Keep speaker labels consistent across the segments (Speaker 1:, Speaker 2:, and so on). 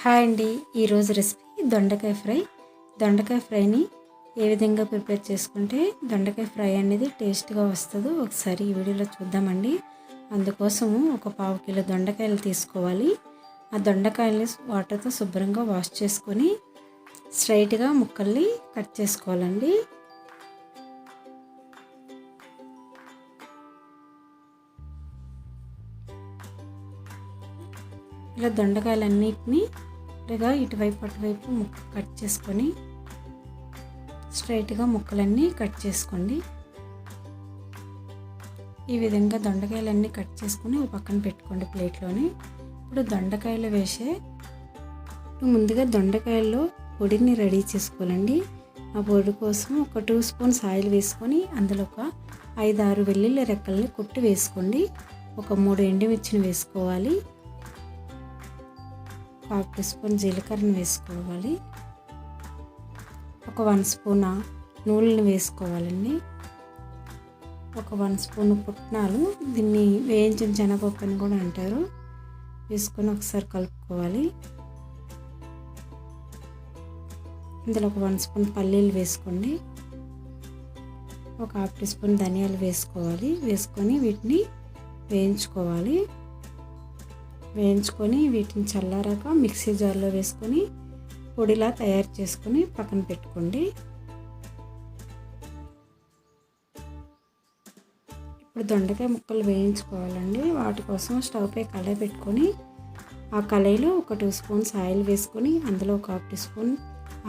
Speaker 1: Hi అండి, ఈరోజు recipe దొండకాయ ఫ్రైని ఏ విధంగా ప్రిపేర్ చేసుకుంటే దొండకాయ ఫ్రై అనేది టేస్ట్గా వస్తుందో ఒకసారి ఈ వీడియోలో చూద్దామండి. అందుకోసము ఒక 1/2 కిలో దొండకాయలు తీసుకోవాలి. ఆ దొండకాయలని వాటర్తో శుభ్రంగా వాష్ చేసుకొని స్ట్రైట్గా ముక్కల్ని కట్ చేసుకోవాలండి. ఇలా దొండకాయలన్నిటిని ఇలాగా ఇటువైపు అటువైపు ముక్క కట్ చేసుకొని స్ట్రైట్గా ముక్కలన్నీ కట్ చేసుకోండి. ఈ విధంగా దొండకాయలన్నీ కట్ చేసుకొని ఒక పక్కన పెట్టుకోండి ప్లేట్లోని. ఇప్పుడు దొండకాయలు ముందుగా దొండకాయల్లో పొడిని రెడీ చేసుకోవాలండి. ఆ పొడి కోసం ఒక 2 స్పూన్స్ ఆయిల్ వేసుకొని అందులో ఒక 5-6 వెల్లుల్లి రెక్కల్ని కొట్టి వేసుకోండి. ఒక 3 ఎండుమిర్చిని వేసుకోవాలి. 1/2 టీ స్పూన్ జీలకర్రని వేసుకోవాలి. ఒక 1 స్పూన్ నూనెని వేసుకోవాలండి. ఒక 1 స్పూన్ పుట్నాలు, దీన్ని వేయించిన శనగపప్పు అని కూడా అంటారు, వేసుకొని ఒకసారి కలుపుకోవాలి. ఇందులో ఒక 1 స్పూన్ పల్లీలు వేసుకోండి. ఒక 1/2 టీ స్పూన్ ధనియాలు వేసుకోవాలి. వేసుకొని వీటిని వేయించుకొని వీటిని చల్లారాక మిక్సీ జార్లో వేసుకొని పొడిలా తయారు చేసుకొని పక్కన పెట్టుకోండి. ఇప్పుడు దొండకాయ ముక్కలు వేయించుకోవాలండి. వాటి కోసం స్టవ్ పై కళాయి పెట్టుకొని ఆ కళాయిలో ఒక 2 స్పూన్స్ ఆయిల్ వేసుకొని అందులో ఒక 1/2 టీ స్పూన్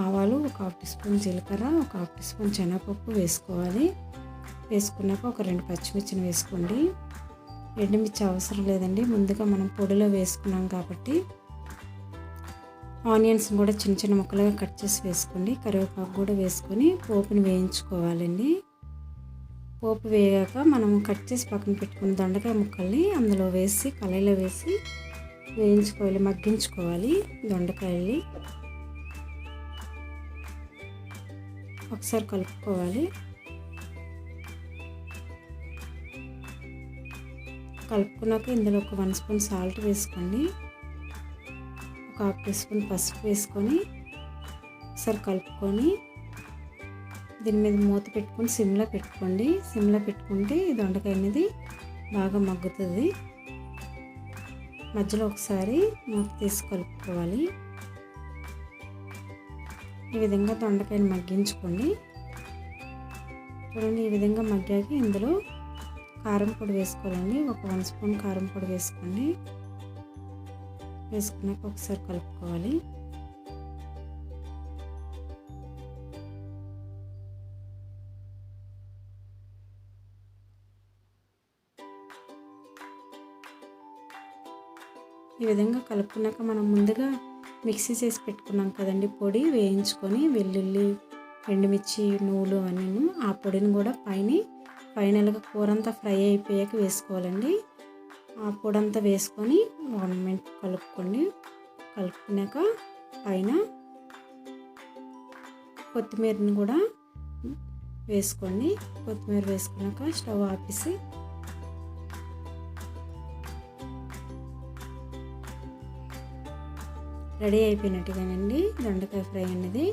Speaker 1: ఆవాలు, ఒక 1/2 టీ స్పూన్ జీలకర్ర, ఒక 1/2 టీ స్పూన్ శనగపప్పు వేసుకోవాలి. వేసుకున్నాక ఒక 2 పచ్చిమిర్చిని వేసుకోండి. ఎండుమిర్చి అవసరం లేదండి, ముందుగా మనం పొడిలో వేసుకున్నాం కాబట్టి. ఆనియన్స్ కూడా చిన్న చిన్న ముక్కలుగా కట్ చేసి వేసుకోండి. కరివేపాకు కూడా వేసుకొని పోపుని వేయించుకోవాలండి. పోపు వేగాక మనం కట్ చేసి పక్కన పెట్టుకున్న దొండకాయ ముక్కల్ని అందులో వేసి కళాయిలో వేసి వేయించుకోవాలి, మగ్గించుకోవాలి. దొండకాయల్ని ఒకసారి కలుపుకోవాలి. కలుపుకున్నాక ఇందులో ఒక 1 స్పూన్ సాల్ట్ వేసుకోండి. ఒక 1/2 టీ స్పూన్ పసుపు వేసుకొని ఒకసారి కలుపుకొని దీని మీద మూత పెట్టుకొని సిమ్లో పెట్టుకోండి. సిమ్లో పెట్టుకుంటే ఈ దొండకాయ అనేది బాగా మగ్గుతుంది. మధ్యలో ఒకసారి మూత తీసి కలుపుకోవాలి. ఈ విధంగా దొండకాయని మగ్గించుకోండి. చూడండి, ఈ విధంగా మగ్గాక ఇందులో కారం పొడి వేసుకోవాలండి. ఒక 1 స్పూన్ కారం పొడి వేసుకోండి. వేసుకున్నాక ఒకసారి కలుపుకోవాలి. ఈ విధంగా కలుపుకున్నాక మనం ముందుగా మిక్సీ చేసి పెట్టుకున్నాం కదండి పొడి, వేయించుకొని వెల్లుల్లి, ఎండుమిర్చి, నువ్వులు అన్నీ, ఆ పొడిని కూడా ఫైనల్గా కూర అంతా ఫ్రై అయిపోయాక వేసుకోవాలండి. ఆ పొడి అంతా వేసుకొని 1 మినిట్ కలుపుకోండి. కలుపుకున్నాక పైన కొత్తిమీరని కూడా వేసుకోండి. కొత్తిమీర వేసుకున్నాక స్టవ్ ఆపేసి రెడీ అయిపోయినట్టుగానండి దొండకాయ ఫ్రై అనేది.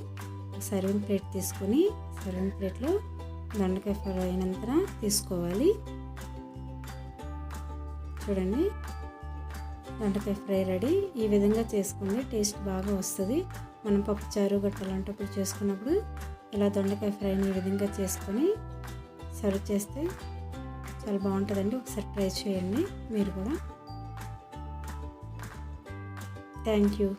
Speaker 1: సర్వింగ్ ప్లేట్ తీసుకొని సర్వింగ్ ప్లేట్లో దొండకాయ ఫ్రై అయినంత తీసుకోవాలి. చూడండి, దొండకాయ ఫ్రై రెడీ. ఈ విధంగా చేసుకోండి, టేస్ట్ బాగా వస్తుంది. మనం పప్పుచారు అలాంటప్పుడు చేసుకున్నప్పుడు ఇలా దొండకాయ ఫ్రైని ఈ విధంగా చేసుకొని సర్వ్ చేస్తే చాలా బాగుంటుందండి. ఒకసారి ట్రై చేయండి మీరు కూడా. Thank you.